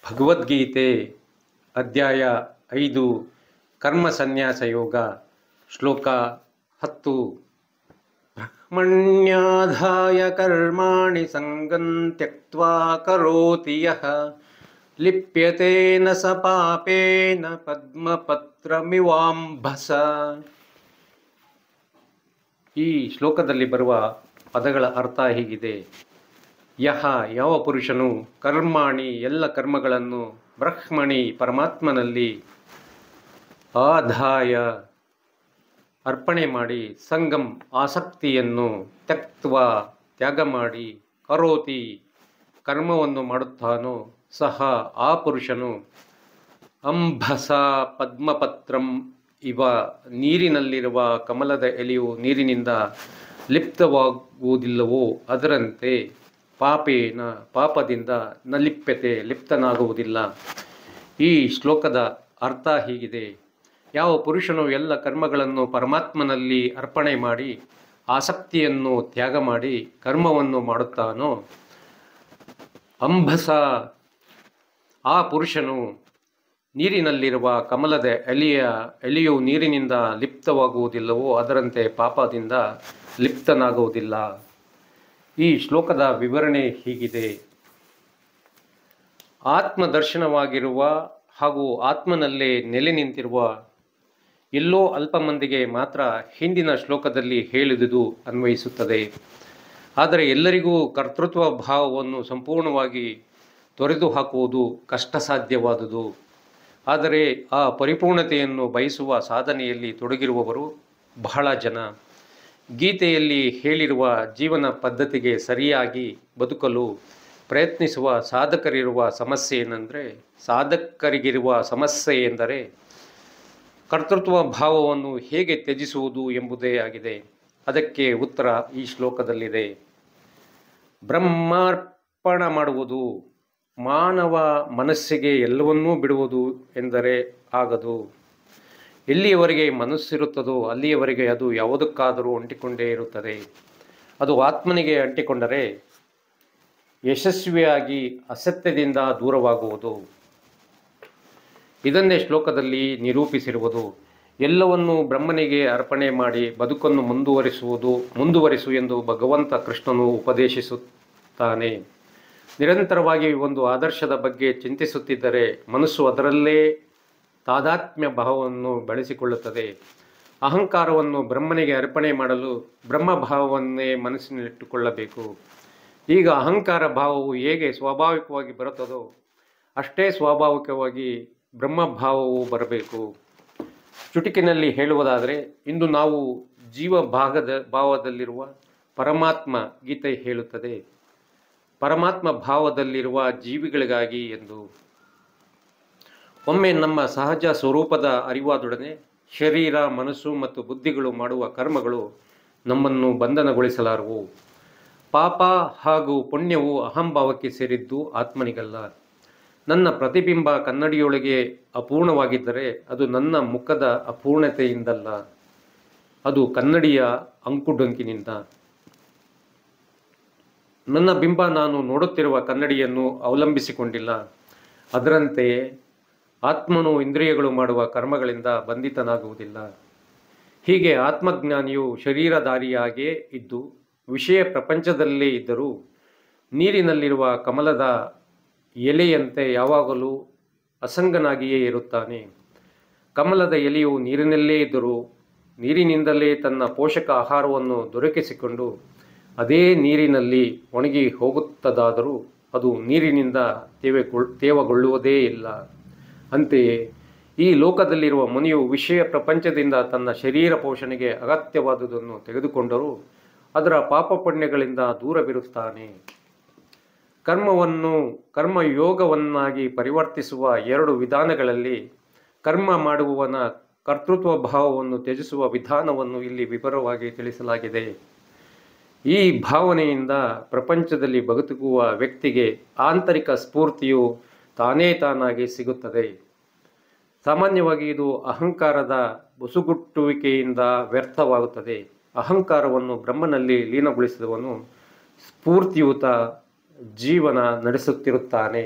ಭಗವದ್ಗೀತೆ ಅಧ್ಯಾಯ 5 ಕರ್ಮ ಸನ್ಯಾಸ ಯೋಗ ಶ್ಲೋಕ 10 ಬ್ರಹ್ಮಣ್ಯಾಧಾಯ ಕರ್ಮಾಣಿ ಸಂಗಂ ತ್ಯಕ್ತ್ವಾ ಕರೋತಿ ಯಃ ಲಿಪ್ಯತೆ ನ ಸ ಪಾಪೇನ ಪದ್ಮಪತ್ರಮಿವಾಂಭಸ. ಈ ಶ್ಲೋಕದಲ್ಲಿ ಬರುವ ಪದಗಳ ಅರ್ಥ ಹೀಗಿದೆ. ಯಹ ಯಾವ ಪುರುಷನು ಕರ್ಮಾಣಿ ಎಲ್ಲ ಕರ್ಮಗಳನ್ನು ಬ್ರಹ್ಮಣಿ ಪರಮಾತ್ಮನಲ್ಲಿ ಆಧಾಯ ಅರ್ಪಣೆ ಮಾಡಿ ಸಂಗಂ ಆಸಕ್ತಿಯನ್ನು ತ್ಯಕ್ತ್ವ ತ್ಯಾಗ ಮಾಡಿ ಕರೋತಿ ಕರ್ಮವನ್ನು ಮಾಡುತ್ತಾನೋ ಸಹ ಆ ಪುರುಷನು ಅಂಭಸ ಪದ್ಮಪತ್ರಂ ಇವ ನೀರಿನಲ್ಲಿರುವ ಕಮಲದ ಎಲೆಯು ನೀರಿನಿಂದ ಲಿಪ್ತವಾಗುವುದಿಲ್ಲವೋ ಅದರಂತೆ ಪಾಪೇನ ಪಾಪದಿಂದ ನ ಲಿಪ್ಯತೆ ಲಿಪ್ತನಾಗುವುದಿಲ್ಲ. ಈ ಶ್ಲೋಕದ ಅರ್ಥ ಹೀಗಿದೆ. ಯಾವ ಪುರುಷನು ಎಲ್ಲ ಕರ್ಮಗಳನ್ನು ಪರಮಾತ್ಮನಲ್ಲಿ ಅರ್ಪಣೆ ಮಾಡಿ ಆಸಕ್ತಿಯನ್ನು ತ್ಯಾಗ ಮಾಡಿ ಕರ್ಮವನ್ನು ಮಾಡುತ್ತಾನೋ ಅಂಭಸ ಆ ಪುರುಷನು ನೀರಿನಲ್ಲಿರುವ ಕಮಲದ ಎಲೆಯು ನೀರಿನಿಂದ ಲಿಪ್ತವಾಗುವುದಿಲ್ಲವೋ ಅದರಂತೆ ಪಾಪದಿಂದ ಲಿಪ್ತನಾಗುವುದಿಲ್ಲ. ಈ ಶ್ಲೋಕದ ವಿವರಣೆ ಹೀಗಿದೆ. ಆತ್ಮದರ್ಶನವಾಗಿರುವ ಹಾಗೂ ಆತ್ಮನಲ್ಲೇ ನೆಲೆ ನಿಂತಿರುವ ಎಲ್ಲೋ ಅಲ್ಪ ಮಂದಿಗೆ ಮಾತ್ರ ಹಿಂದಿನ ಶ್ಲೋಕದಲ್ಲಿ ಹೇಳಿದುದು ಅನ್ವಯಿಸುತ್ತದೆ. ಆದರೆ ಎಲ್ಲರಿಗೂ ಕರ್ತೃತ್ವ ಭಾವವನ್ನು ಸಂಪೂರ್ಣವಾಗಿ ತೊರೆದು ಹಾಕುವುದು ಕಷ್ಟ ಸಾಧ್ಯವಾದುದು. ಆದರೆ ಆ ಪರಿಪೂರ್ಣತೆಯನ್ನು ಬಯಸುವ ಸಾಧನೆಯಲ್ಲಿ ತೊಡಗಿರುವವರು ಬಹಳ ಜನ. ಗೀತೆಯಲ್ಲಿ ಹೇಳಿರುವ ಜೀವನ ಪದ್ಧತಿಗೆ ಸರಿಯಾಗಿ ಬದುಕಲು ಪ್ರಯತ್ನಿಸುವ ಸಾಧಕರಿಗಿರುವ ಸಮಸ್ಯೆ ಎಂದರೆ ಕರ್ತೃತ್ವ ಭಾವವನ್ನು ಹೇಗೆ ತ್ಯಜಿಸುವುದು ಎಂಬುದೇ ಆಗಿದೆ. ಅದಕ್ಕೆ ಉತ್ತರ ಈ ಶ್ಲೋಕದಲ್ಲಿದೆ. ಬ್ರಹ್ಮಾರ್ಪಣ ಮಾಡುವುದು, ಮಾನವ ಮನಸ್ಸಿಗೆ ಎಲ್ಲವನ್ನೂ ಬಿಡುವುದು ಎಂದರೆ ಆಗದು. ಎಲ್ಲಿಯವರೆಗೆ ಮನಸ್ಸಿರುತ್ತದೋ ಅಲ್ಲಿಯವರೆಗೆ ಅದು ಯಾವುದಕ್ಕಾದರೂ ಅಂಟಿಕೊಂಡೇ ಇರುತ್ತದೆ. ಅದು ಆತ್ಮನಿಗೆ ಅಂಟಿಕೊಂಡರೆ ಯಶಸ್ವಿಯಾಗಿ ಅಸತ್ಯದಿಂದ ದೂರವಾಗುವುದು. ಇದನ್ನೇ ಶ್ಲೋಕದಲ್ಲಿ ನಿರೂಪಿಸಿರುವುದು. ಎಲ್ಲವನ್ನೂ ಬ್ರಹ್ಮನಿಗೆ ಅರ್ಪಣೆ ಮಾಡಿ ಬದುಕನ್ನು ಮುಂದುವರಿಸು ಎಂದು ಭಗವಂತ ಕೃಷ್ಣನು ಉಪದೇಶಿಸುತ್ತಾನೆ. ನಿರಂತರವಾಗಿ ಒಂದು ಆದರ್ಶದ ಬಗ್ಗೆ ಚಿಂತಿಸುತ್ತಿದ್ದರೆ ಮನಸ್ಸು ಅದರಲ್ಲೇ ತಾದಾತ್ಮ್ಯ ಭಾವವನ್ನು ಬೆಳೆಸಿಕೊಳ್ಳುತ್ತದೆ. ಅಹಂಕಾರವನ್ನು ಬ್ರಹ್ಮನಿಗೆ ಅರ್ಪಣೆ ಮಾಡಲು ಬ್ರಹ್ಮಭಾವವನ್ನೇ ಮನಸ್ಸಿನಲ್ಲಿಟ್ಟುಕೊಳ್ಳಬೇಕು. ಈಗ ಅಹಂಕಾರ ಭಾವವು ಹೇಗೆ ಸ್ವಾಭಾವಿಕವಾಗಿ ಬರುತ್ತದೋ ಅಷ್ಟೇ ಸ್ವಾಭಾವಿಕವಾಗಿ ಬ್ರಹ್ಮಭಾವವು ಬರಬೇಕು. ಚುಟುಕಿನಲ್ಲಿ ಹೇಳುವುದಾದರೆ ಇಂದು ನಾವು ಭಾವದಲ್ಲಿರುವ ಪರಮಾತ್ಮ ಗೀತೆ ಹೇಳುತ್ತದೆ ಪರಮಾತ್ಮ ಭಾವದಲ್ಲಿರುವ ಜೀವಿಗಳಿಗಾಗಿ ಎಂದು. ಒಮ್ಮೆ ನಮ್ಮ ಸಹಜ ಸ್ವರೂಪದ ಅರಿವಾದೊಡನೆ ಶರೀರ, ಮನಸ್ಸು ಮತ್ತು ಬುದ್ಧಿಗಳು ಮಾಡುವ ಕರ್ಮಗಳು ನಮ್ಮನ್ನು ಬಂಧನಗೊಳಿಸಲಾರವು. ಪಾಪ ಹಾಗೂ ಪುಣ್ಯವು ಅಹಂಭಾವಕ್ಕೆ ಸೇರಿದ್ದು ಆತ್ಮನಿಗಲ್ಲ. ನನ್ನ ಪ್ರತಿಬಿಂಬ ಕನ್ನಡಿಯೊಳಗೆ ಅಪೂರ್ಣವಾಗಿದ್ದರೆ ಅದು ನನ್ನ ಮುಖದ ಅಪೂರ್ಣತೆಯಿಂದಲ್ಲ, ಅದು ಕನ್ನಡಿಯ ಅಂಕುಡೊಂಕಿನಿಂದ. ನನ್ನ ಬಿಂಬ ನಾನು ನೋಡುತ್ತಿರುವ ಕನ್ನಡಿಯನ್ನು ಅವಲಂಬಿಸಿಕೊಂಡಿಲ್ಲ. ಅದರಂತೆಯೇ ಆತ್ಮನು ಇಂದ್ರಿಯಗಳು ಮಾಡುವ ಕರ್ಮಗಳಿಂದ ಬಂಧಿತನಾಗುವುದಿಲ್ಲ. ಹೀಗೆ ಆತ್ಮಜ್ಞಾನಿಯು ಶರೀರಧಾರಿಯಾಗೇ ಇದ್ದು ವಿಷಯ ಪ್ರಪಂಚದಲ್ಲೇ ಇದ್ದರೂ ನೀರಿನಲ್ಲಿರುವ ಕಮಲದ ಎಲೆಯಂತೆ ಯಾವಾಗಲೂ ಅಸಂಗನಾಗಿಯೇ ಇರುತ್ತಾನೆ. ಕಮಲದ ಎಲೆಯು ನೀರಿನಲ್ಲೇ ಇದ್ದರೂ ನೀರಿನಿಂದಲೇ ತನ್ನ ಪೋಷಕ ಆಹಾರವನ್ನು ದೊರಕಿಸಿಕೊಂಡು ಅದೇ ನೀರಿನಲ್ಲಿ ಒಣಗಿ ಹೋಗುತ್ತದಾದರೂ ಅದು ನೀರಿನಿಂದ ತೇವಗೊಳ್ಳುವುದೇ ಇಲ್ಲ. ಅಂತೆಯೇ ಈ ಲೋಕದಲ್ಲಿರುವ ಮುನಿಯು ವಿಷಯ ಪ್ರಪಂಚದಿಂದ ತನ್ನ ಶರೀರ ಪೋಷಣೆಗೆ ಅಗತ್ಯವಾದುದನ್ನು ತೆಗೆದುಕೊಂಡರೂ ಅದರ ಪಾಪ ಪುಣ್ಯಗಳಿಂದ ದೂರವಿರುತ್ತಾನೆ. ಕರ್ಮಯೋಗವನ್ನಾಗಿ ಪರಿವರ್ತಿಸುವ 2 ವಿಧಾನಗಳಲ್ಲಿ ಕರ್ಮ ಮಾಡುವವನ ಕರ್ತೃತ್ವ ಭಾವವನ್ನು ತ್ಯಜಿಸುವ ವಿಧಾನವನ್ನು ಇಲ್ಲಿ ವಿವರವಾಗಿ ತಿಳಿಸಲಾಗಿದೆ. ಈ ಭಾವನೆಯಿಂದ ಪ್ರಪಂಚದಲ್ಲಿ ಬದುಕುವ ವ್ಯಕ್ತಿಗೆ ಆಂತರಿಕ ಸ್ಫೂರ್ತಿಯು ತಾನಾಗಿ ಸಿಗುತ್ತದೆ. ಸಾಮಾನ್ಯವಾಗಿ ಇದು ಅಹಂಕಾರದ ಬುಸುಗುಟ್ಟುವಿಕೆಯಿಂದ ವ್ಯರ್ಥವಾಗುತ್ತದೆ. ಅಹಂಕಾರವನ್ನು ಬ್ರಹ್ಮನಲ್ಲಿ ಲೀನಗೊಳಿಸಿದವನು ಸ್ಫೂರ್ತಿಯುತ ಜೀವನ ನಡೆಸುತ್ತಿರುತ್ತಾನೆ.